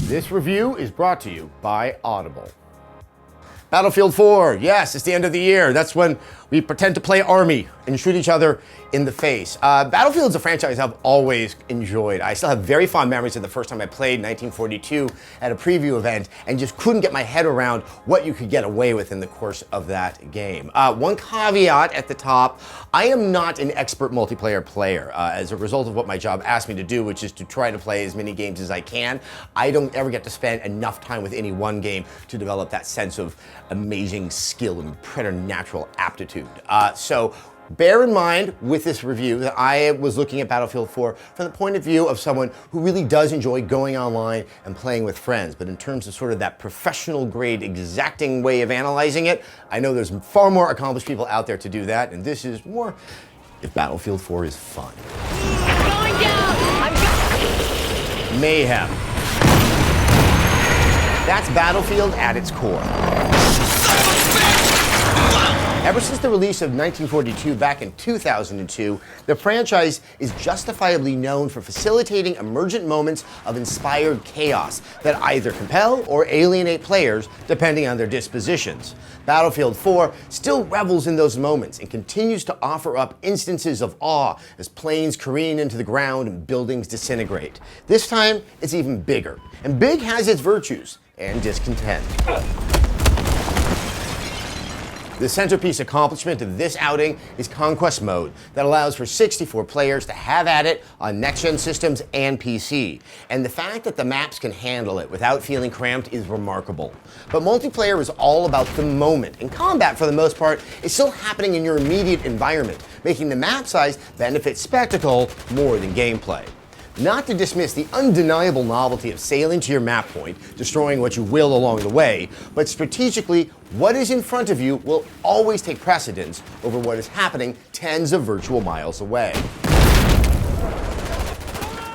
This review is brought to you by Audible. Battlefield 4, yes, it's the end of the year. That's when we pretend to play army and shoot each other in the face. Battlefield's a franchise I've always enjoyed. I still have very fond memories of the first time I played 1942 at a preview event and just couldn't get my head around what you could get away with in the course of that game. One caveat at the top, I am not an expert multiplayer player. As a result of what my job asked me to do, which is to try to play as many games as I can, I don't ever get to spend enough time with any one game to develop that sense of amazing skill and preternatural aptitude. So bear in mind with this review that I was looking at Battlefield 4 from the point of view of someone who really does enjoy going online and playing with friends. But in terms of sort of that professional grade exacting way of analyzing it, I know there's far more accomplished people out there to do that, and this is more if Battlefield 4 is fun. I'm going down! Mayhem. That's Battlefield at its core. Ever since the release of 1942 back in 2002, the franchise is justifiably known for facilitating emergent moments of inspired chaos that either compel or alienate players depending on their dispositions. Battlefield 4 still revels in those moments and continues to offer up instances of awe as planes careen into the ground and buildings disintegrate. This time, it's even bigger. And big has its virtues and discontent. The centerpiece accomplishment of this outing is Conquest Mode that allows for 64 players to have at it on next-gen systems and PC. And the fact that the maps can handle it without feeling cramped is remarkable. But multiplayer is all about the moment, and combat, for the most part, is still happening in your immediate environment, making the map size benefit spectacle more than gameplay. Not to dismiss the undeniable novelty of sailing to your map point, destroying what you will along the way, but strategically, what is in front of you will always take precedence over what is happening tens of virtual miles away.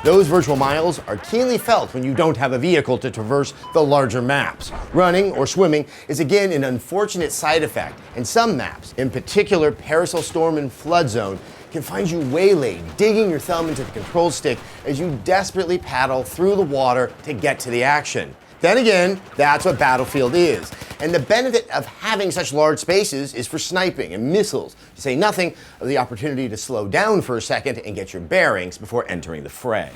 Those virtual miles are keenly felt when you don't have a vehicle to traverse the larger maps. Running or swimming is again an unfortunate side effect, and some maps, in particular Parasol Storm and Flood Zone, can find you waylaid, digging your thumb into the control stick as you desperately paddle through the water to get to the action. Then again, that's what Battlefield is. And the benefit of having such large spaces is for sniping and missiles, to say nothing of the opportunity to slow down for a second and get your bearings before entering the fray.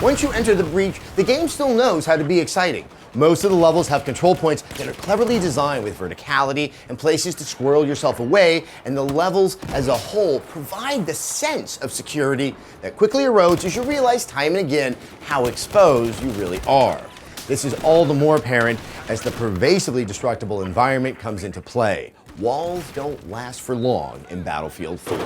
Once you enter the breach, the game still knows how to be exciting. Most of the levels have control points that are cleverly designed with verticality and places to squirrel yourself away, and the levels as a whole provide the sense of security that quickly erodes as you realize time and again how exposed you really are. This is all the more apparent as the pervasively destructible environment comes into play. Walls don't last for long in Battlefield 4.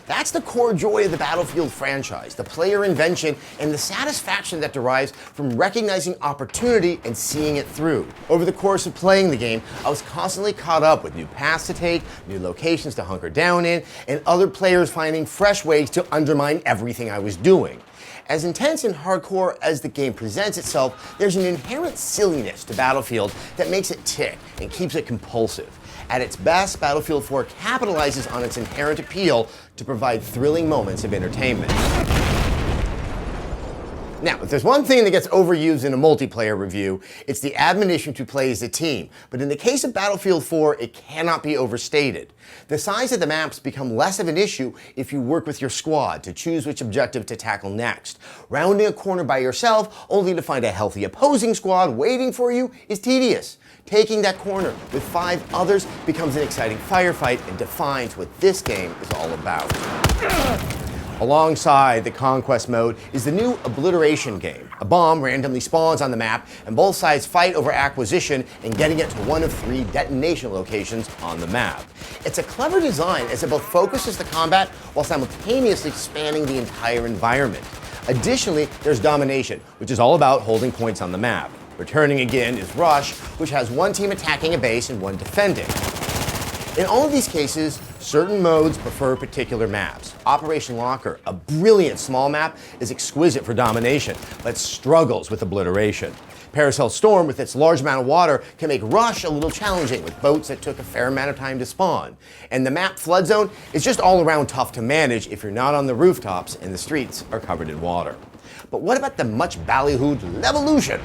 That's the core joy of the Battlefield franchise, the player invention and the satisfaction that derives from recognizing opportunity and seeing it through. Over the course of playing the game, I was constantly caught up with new paths to take, new locations to hunker down in, and other players finding fresh ways to undermine everything I was doing. As intense and hardcore as the game presents itself, there's an inherent silliness to Battlefield that makes it tick and keeps it compulsive. At its best, Battlefield 4 capitalizes on its inherent appeal to provide thrilling moments of entertainment. Now, if there's one thing that gets overused in a multiplayer review, it's the admonition to play as a team. But in the case of Battlefield 4, it cannot be overstated. The size of the maps become less of an issue if you work with your squad to choose which objective to tackle next. Rounding a corner by yourself, only to find a healthy opposing squad waiting for you, is tedious. Taking that corner with 5 others becomes an exciting firefight and defines what this game is all about. Alongside the Conquest Mode is the new Obliteration game. A bomb randomly spawns on the map, and both sides fight over acquisition and getting it to one of 3 detonation locations on the map. It's a clever design as it both focuses the combat while simultaneously spanning the entire environment. Additionally, there's Domination, which is all about holding points on the map. Returning again is Rush, which has one team attacking a base and one defending. In all of these cases, certain modes prefer particular maps. Operation Locker, a brilliant small map, is exquisite for domination, but struggles with obliteration. Parasol Storm, with its large amount of water, can make Rush a little challenging with boats that took a fair amount of time to spawn. And the map Flood Zone is just all around tough to manage if you're not on the rooftops and the streets are covered in water. But what about the much ballyhooed Levolution?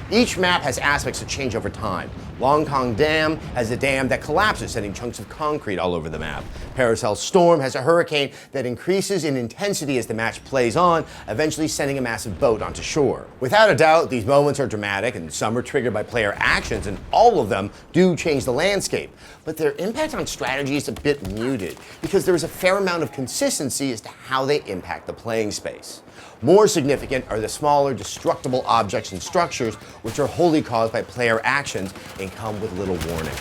Each map has aspects that change over time. Long Kong Dam has a dam that collapses, sending chunks of concrete all over the map. Paracel Storm has a hurricane that increases in intensity as the match plays on, eventually sending a massive boat onto shore. Without a doubt, these moments are dramatic, and some are triggered by player actions, and all of them do change the landscape. But their impact on strategy is a bit muted, because there is a fair amount of consistency as to how they impact the playing space. More significant are the smaller, destructible objects and structures, which are wholly caused by player actions and come with little warning.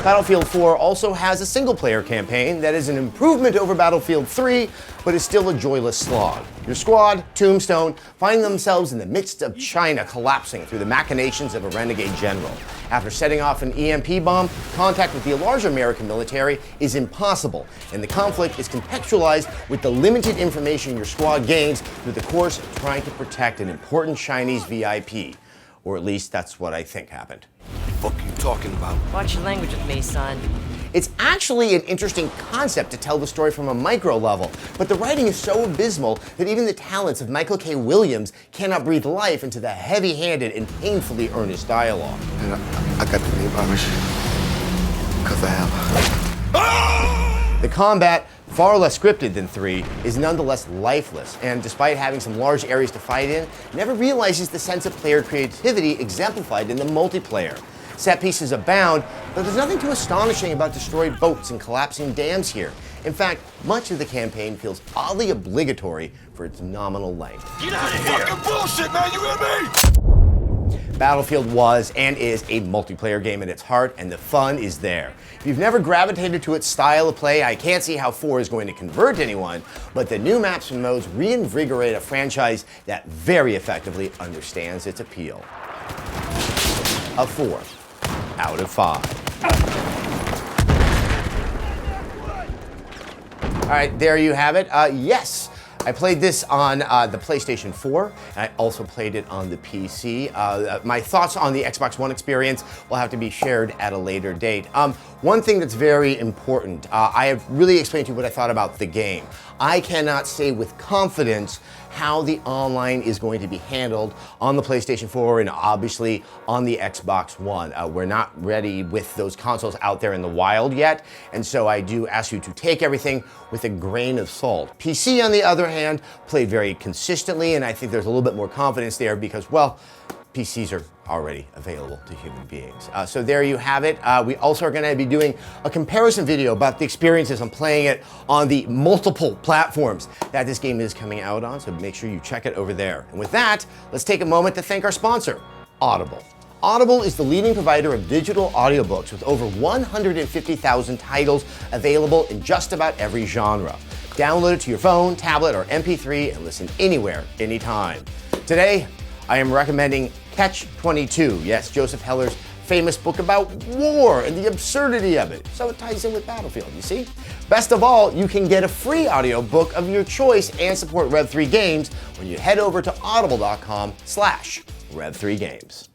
Battlefield 4 also has a single-player campaign that is an improvement over Battlefield 3, but is still a joyless slog. Your squad, Tombstone, find themselves in the midst of China collapsing through the machinations of a renegade general. After setting off an EMP bomb, contact with the larger American military is impossible, and the conflict is contextualized with the limited information your squad gains through the course of trying to protect an important Chinese VIP. Or at least that's what I think happened. What the fuck you talking about? Watch your language with me, son. It's actually an interesting concept to tell the story from a micro level, but the writing is so abysmal that even the talents of Michael K. Williams cannot breathe life into the heavy-handed and painfully earnest dialogue. And I got the name Irish because I have. The combat, far less scripted than 3, is nonetheless lifeless, and despite having some large areas to fight in, never realizes the sense of player creativity exemplified in the multiplayer. Set pieces abound, but there's nothing too astonishing about destroyed boats and collapsing dams here. In fact, much of the campaign feels oddly obligatory for its nominal length. Get out of here! Fucking bullshit, man, you hear me? Battlefield was and is a multiplayer game at its heart, and the fun is there. If you've never gravitated to its style of play, I can't see how 4 is going to convert anyone, but the new maps and modes reinvigorate a franchise that very effectively understands its appeal. A 4 out of 5. All right, there you have it. Yes, I played this on the PlayStation 4, and I also played it on the PC. My thoughts on the Xbox One experience will have to be shared at a later date. One thing that's very important, I have really explained to you what I thought about the game. I cannot say with confidence how the online is going to be handled on the PlayStation 4 and obviously on the Xbox One. We're not ready with those consoles out there in the wild yet, and so I do ask you to take everything with a grain of salt. PC, on the other hand, played very consistently, and I think there's a little bit more confidence there because, well, PCs are already available to human beings. So there you have it. We also are going to be doing a comparison video about the experiences on playing it on the multiple platforms that this game is coming out on, so make sure you check it over there. And with that, let's take a moment to thank our sponsor, Audible. Audible is the leading provider of digital audiobooks with over 150,000 titles available in just about every genre. Download it to your phone, tablet, or MP3 and listen anywhere, anytime. Today, I am recommending Catch-22, yes, Joseph Heller's famous book about war and the absurdity of it. So it ties in with Battlefield, you see? Best of all, you can get a free audiobook of your choice and support Rev3 Games when you head over to audible.com/Rev3Games.